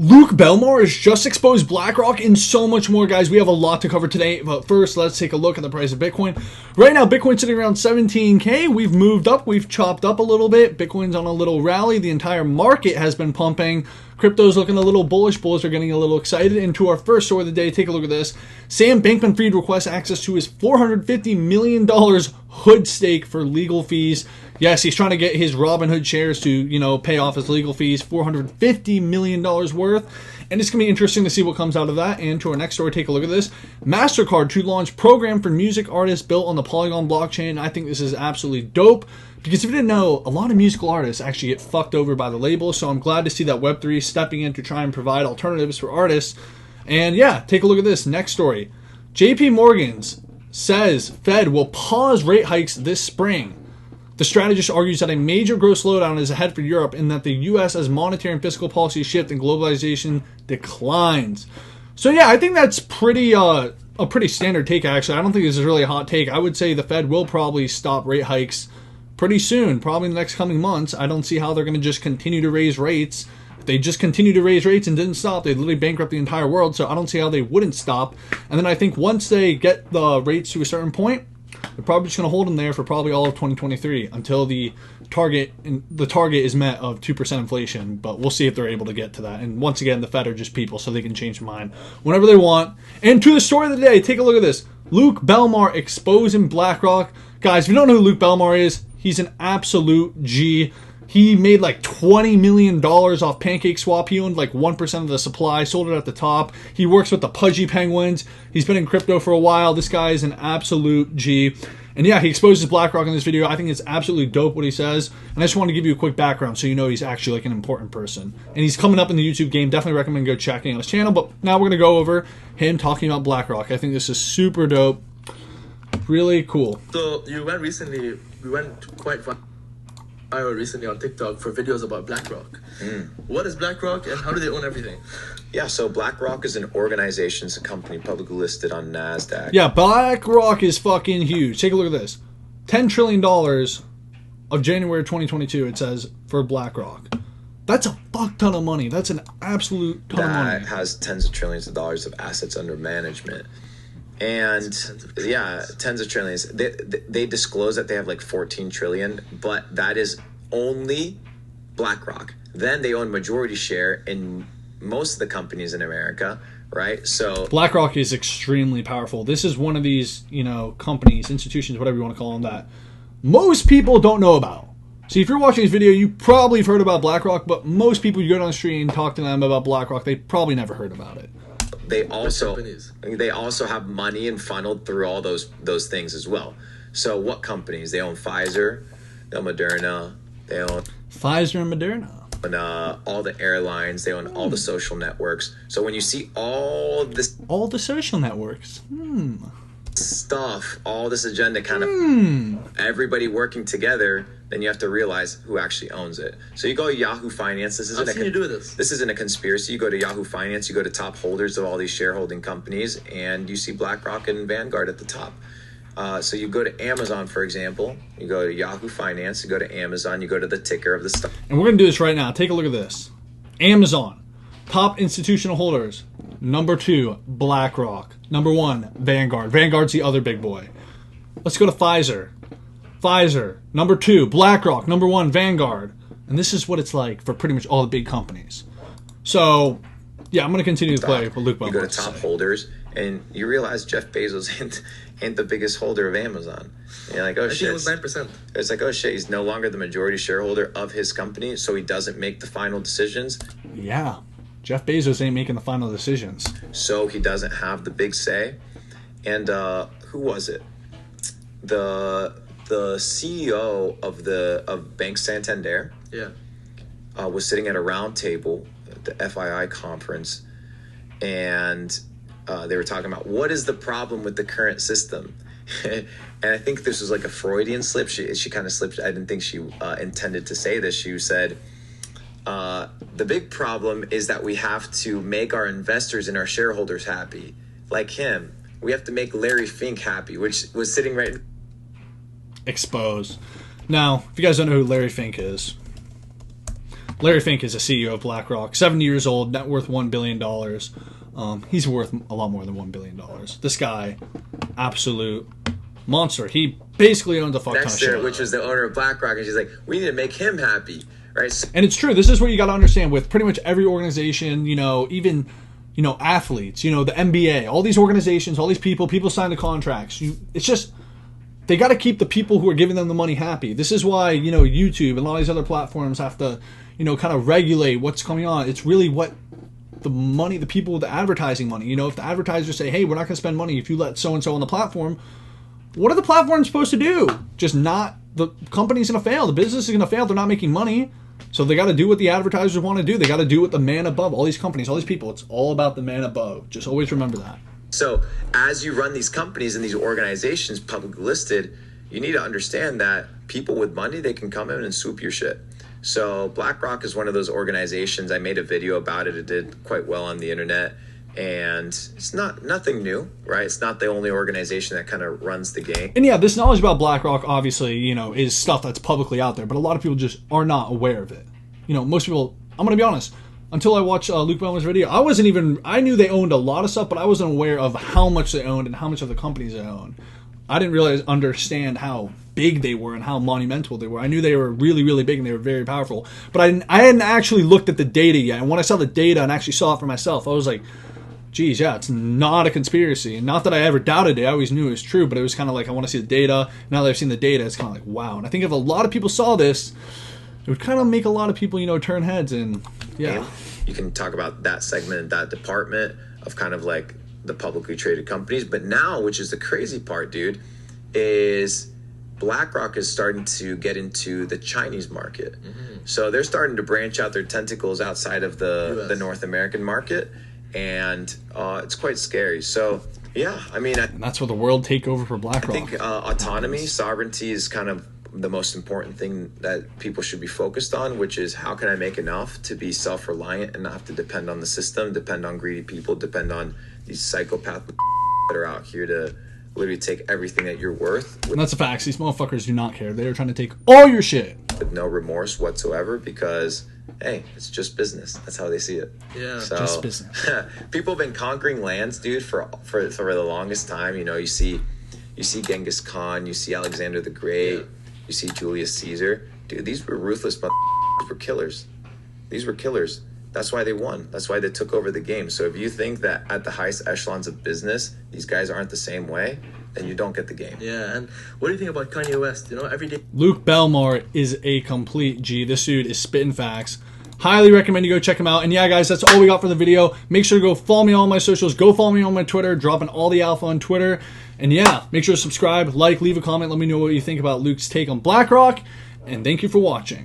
Luke Belmar has just exposed BlackRock and so much more, guys. We have a lot to cover today, but first, let's take a look at the price of Bitcoin. Right now, Bitcoin's sitting around 17K. We've moved up. We've chopped up a little bit. Bitcoin's on a little rally. The entire market has been pumping. Crypto's looking a little bullish. Bulls are getting a little excited. And to our first story of the day, take a look at this. Sam Bankman-Fried requests access to his $450 million Hood stake for legal fees. Yes, he's trying to get his Robinhood shares to, pay off his legal fees, $450 million worth. And it's going to be interesting to see what comes out of that. And to our next story, take a look at this. MasterCard to launch program for music artists built on the Polygon blockchain. I think this is absolutely dope. Because if you didn't know, a lot of musical artists actually get fucked over by the label. So I'm glad to see that Web3 stepping in to try and provide alternatives for artists. And yeah, take a look at this. Next story. JP Morgan's says Fed will pause rate hikes this spring. The strategist argues that a major growth slowdown is ahead for Europe and that the U.S. as monetary and fiscal policy shift and globalization declines. So yeah, I think that's a pretty standard take, actually. I don't think this is really a hot take. I would say the Fed will probably stop rate hikes pretty soon, probably in the next coming months. I don't see how they're going to just continue to raise rates. If they just continue to raise rates and didn't stop, they'd literally bankrupt the entire world. So I don't see how they wouldn't stop. And then I think once they get the rates to a certain point, they're probably just going to hold them there for probably all of 2023 until the target is met of 2% inflation. But we'll see if they're able to get to that. And once again, the Fed are just people, so they can change their mind whenever they want. And to the story of the day, take a look at this. Luke Belmar exposing BlackRock. Guys, if you don't know who Luke Belmar is, he's an absolute G. He made like $20 million off PancakeSwap. He owned like 1% of the supply, sold it at the top. He works with the Pudgy Penguins. He's been in crypto for a while. This guy is an absolute G. And yeah, he exposes BlackRock in this video. I think it's absolutely dope what he says. And I just want to give you a quick background so you know he's actually like an important person. And he's coming up in the YouTube game. Definitely recommend go checking out his channel. But now we're going to go over him talking about BlackRock. I think this is super dope. Really cool. So we went quite far recently on TikTok for videos about BlackRock. What is BlackRock and how do they own everything? Yeah, so BlackRock is an organization, it's a company publicly listed on NASDAQ. Yeah, BlackRock is fucking huge. Take a look at this. $10 trillion of January 2022, it says, for BlackRock. That's a fuck ton of money. That's an absolute ton of money. That has tens of trillions of dollars of assets under management. And yeah, tens of trillions. They disclose that they have like 14 trillion, but that is only BlackRock. Then they own majority share in most of the companies in America, right? So BlackRock is extremely powerful. This is one of these, companies, institutions, whatever you want to call them, that most people don't know about. So if you're watching this video, you probably have heard about BlackRock, but most people, you go down the street and talk to them about BlackRock, they probably never heard about it. They also have money and funneled through all those things as well. So what companies? They own Pfizer, they own Moderna, they own Pfizer and Moderna. And all the airlines, they own all the social networks. So when you see all the social networks, stuff, all this agenda kind of everybody working together, then you have to realize who actually owns it. So you go to Yahoo Finance. This isn't a conspiracy. You go to Yahoo Finance, you go to top holders of all these shareholding companies, and you see BlackRock and Vanguard at the top. So you go to Amazon, for example, you go to Yahoo Finance, you go to Amazon, you go to the ticker of the stock. And we're going to do this right now. Take a look at this. Amazon, top institutional holders. Number 2, BlackRock. Number 1, Vanguard. Vanguard's the other big boy. Let's go to Pfizer. Pfizer, number 2, BlackRock, number 1, Vanguard. And this is what it's like for pretty much all the big companies. So, yeah, I'm going to continue to play with Luke Belmar. You go to top holders, and you realize Jeff Bezos ain't the biggest holder of Amazon. And you're like, oh, shit. I think it was 9%. It's like, oh, shit, he's no longer the majority shareholder of his company, so he doesn't make the final decisions. Yeah, Jeff Bezos ain't making the final decisions. So he doesn't have the big say. And who was it? The CEO of Bank Santander was sitting at a round table at the FII conference, and they were talking about what is the problem with the current system. And I think this was like a Freudian slip. She kind of slipped. I didn't think she intended to say this. She said, the big problem is that we have to make our investors and our shareholders happy. Like him, we have to make Larry Fink happy, which was sitting right... Exposed. Now, if you guys don't know who Larry Fink is, Larry Fink is the CEO of BlackRock, 70 years old, net worth $1 billion. He's worth a lot more than $1 billion. This guy, absolute monster. He basically owns a fuck ton of shit. Which was the owner of BlackRock, and she's like, we need to make him happy, right? And it's true. This is what you got to understand with pretty much every organization, even, athletes, the NBA, all these organizations, all these people sign the contracts. It's just, they got to keep the people who are giving them the money happy. This is why, YouTube and a lot of these other platforms have to, kind of regulate what's coming on. It's really what the people with the advertising money, if the advertisers say, hey, we're not going to spend money if you let so-and-so on the platform, what are the platforms supposed to do? Just not, the company's going to fail. The business is going to fail. They're not making money. So they got to do what the advertisers want to do. They got to do what the man above, all these companies, all these people, it's all about the man above. Just always remember that. So as you run these companies and these organizations publicly listed, you need to understand that people with money, they can come in and swoop your shit. So BlackRock is one of those organizations. I made a video about it. It did quite well on the internet. And it's nothing new, right? It's not the only organization that kind of runs the game. And yeah, this knowledge about BlackRock, obviously, is stuff that's publicly out there, but a lot of people just are not aware of it. Most people, I'm going to be honest, until I watched Luke Belmar's video, I knew they owned a lot of stuff, but I wasn't aware of how much they owned and how much of the companies they owned. I didn't understand how big they were and how monumental they were. I knew they were really, really big and they were very powerful, but I hadn't actually looked at the data yet. And when I saw the data and actually saw it for myself, I was like, geez, yeah, it's not a conspiracy. And not that I ever doubted it. I always knew it was true, but it was kind of like, I want to see the data. Now that I've seen the data, it's kind of like, wow. And I think if a lot of people saw this, it would kind of make a lot of people, turn heads. And yeah. You can talk about that segment, that department of kind of like the publicly traded companies. But now, which is the crazy part, dude, is BlackRock is starting to get into the Chinese market. Mm-hmm. So they're starting to branch out their tentacles outside of the North American market. And it's quite scary. So, yeah, and that's where the world takeover for BlackRock. I think autonomy, sovereignty is kind of the most important thing that people should be focused on, which is how can I make enough to be self-reliant and not have to depend on the system, depend on greedy people, depend on these psychopaths that are out here to literally take everything that you're worth. And that's a fact. These motherfuckers do not care. They are trying to take all your shit. With no remorse whatsoever because, hey, it's just business. That's how they see it. Yeah, so, just business. People have been conquering lands, dude, for the longest time. You see Genghis Khan, you see Alexander the Great, you see Julius Caesar. Dude, these were ruthless were killers. These were killers. That's why they won. That's why they took over the game. So if you think that at the highest echelons of business, these guys aren't the same way, then you don't get the game. Yeah, and what do you think about Kanye West? Every day. Luke Belmar is a complete G. This dude is spitting facts. Highly recommend you go check him out. And yeah, guys, that's all we got for the video. Make sure to go follow me on all my socials. Go follow me on my Twitter. Dropping all the alpha on Twitter. And yeah, make sure to subscribe, like, leave a comment. Let me know what you think about Luke's take on BlackRock. And thank you for watching.